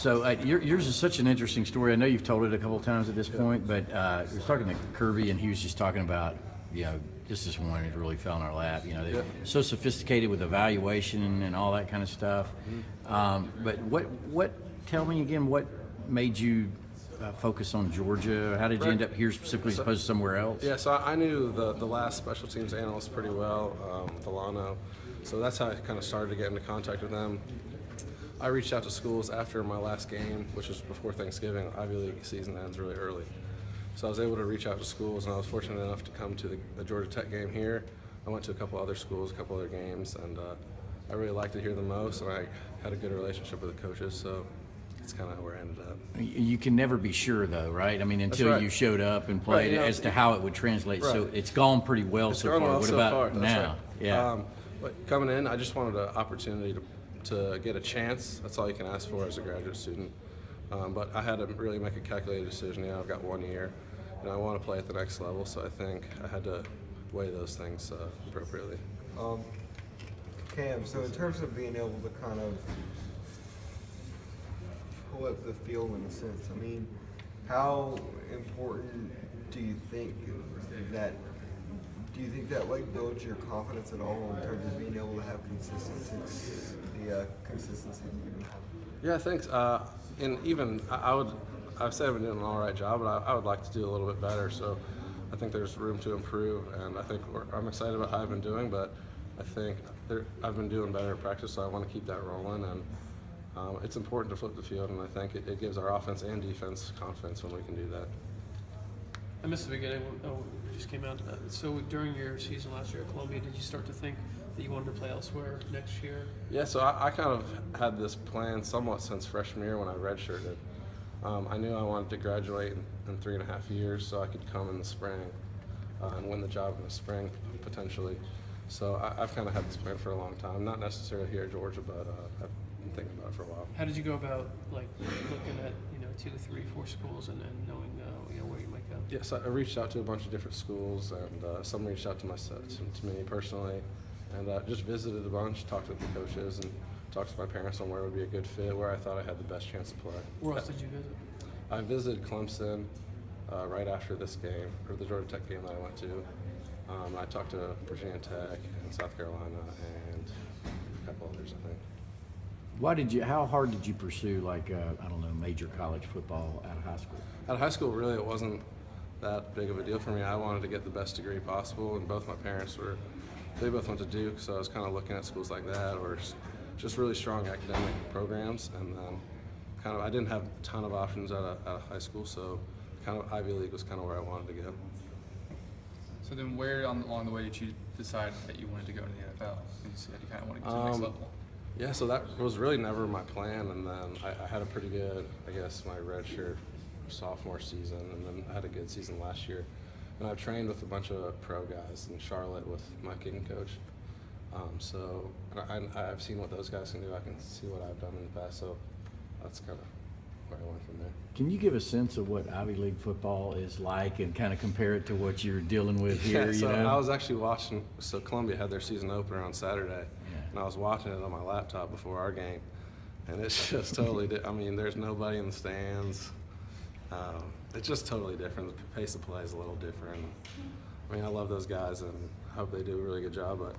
So yours is such an interesting story. I know you've told it a couple of times at this point, but I was talking to Kirby, and he was just talking about, this is one that really fell in our lap. They're so sophisticated with evaluation and all that kind of stuff. But tell me again, what made you focus on Georgia? How did you end up here specifically as opposed to somewhere else? Yeah, so I knew the last special teams analyst pretty well, Delano. So that's how I kind of started to get into contact with them. I reached out to schools after my last game, which was before Thanksgiving. Ivy League season ends really early. So I was able to reach out to schools, and I was fortunate enough to come to the Georgia Tech game here. I went to a couple other schools, a couple other games, and I really liked it here the most, and I had a good relationship with the coaches, so it's kind of where I ended up. You can never be sure, though, right? I mean, until you showed up and played, as to how it would translate. Right. So it's gone pretty well so far. Well what so about far. now? Right. Yeah. But coming in, I just wanted an opportunity to get a chance. That's all you can ask for as a graduate student. But I had to really make a calculated decision. I've got 1 year, and I want to play at the next level, so I think I had to weigh those things appropriately. Cam, so in terms of being able to kind of pull up the field in a sense, I mean, how important do you think that like builds your confidence at all in terms of being able to have consistency? Yeah, thanks. And even I've said I've been doing an all right job, but I would like to do a little bit better. So I think there's room to improve, and I think I'm excited about how I've been doing, but I think I've been doing better in practice, so I want to keep that rolling. And it's important to flip the field, and I think it gives our offense and defense confidence when we can do that. I missed the beginning. We just came out. So during your season last year at Columbia, did you start to think that you wanted to play elsewhere next year? Yeah, so I kind of had this plan somewhat since freshman year when I redshirted. I knew I wanted to graduate in 3.5 years so I could come in the spring and win the job in the spring potentially. So I've kind of had this plan for a long time, not necessarily here at Georgia, but I've been thinking about it for a while. How did you go about looking at 2, 3, 4 schools and knowing where you might go? Yeah, so I reached out to a bunch of different schools, and some reached out to me personally, and just visited a bunch, talked with the coaches, and talked to my parents on where would be a good fit, where I thought I had the best chance to play. Where else did you visit? I visited Clemson right after this game, or the Georgia Tech game that I went to. I talked to Virginia Tech and South Carolina and a couple others, I think. How hard did you pursue, major college football out of high school? Out of high school, really, it wasn't that big of a deal for me. I wanted to get the best degree possible, and both my parents they both went to Duke, so I was kind of looking at schools like that, or just really strong academic programs, and then I didn't have a ton of options out of high school, so kind of Ivy League was kind of where I wanted to go. So then where along the way did you decide that you wanted to go to the NFL? You said you kind of wanted to get to the next level. Yeah, so that was really never my plan, and then I had a pretty good, my redshirt sophomore season, and then I had a good season last year. And I've trained with a bunch of pro guys in Charlotte with my kicking coach. So I've seen what those guys can do. I can see what I've done in the past, so that's kind of where I went from there. Can you give a sense of what Ivy League football is like and kind of compare it to what you're dealing with here? Yeah, so I was actually watching, so Columbia had their season opener on Saturday, and I was watching it on my laptop before our game, and it's just totally there's nobody in the stands. It's just totally different. The pace of play is a little different. I love those guys, and I hope they do a really good job, but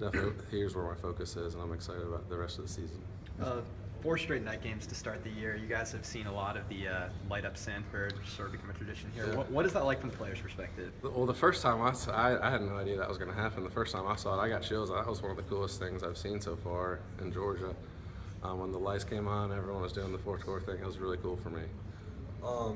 definitely here's where my focus is, and I'm excited about the rest of the season. 4 straight night games to start the year. You guys have seen a lot of the light up Sanford sort of become a tradition here. Yeah. What is that like from the players' perspective? Well, the first time I had no idea that was going to happen. The first time I saw it, I got chills. That was one of the coolest things I've seen so far in Georgia. When the lights came on, everyone was doing the 4-score thing. It was really cool for me.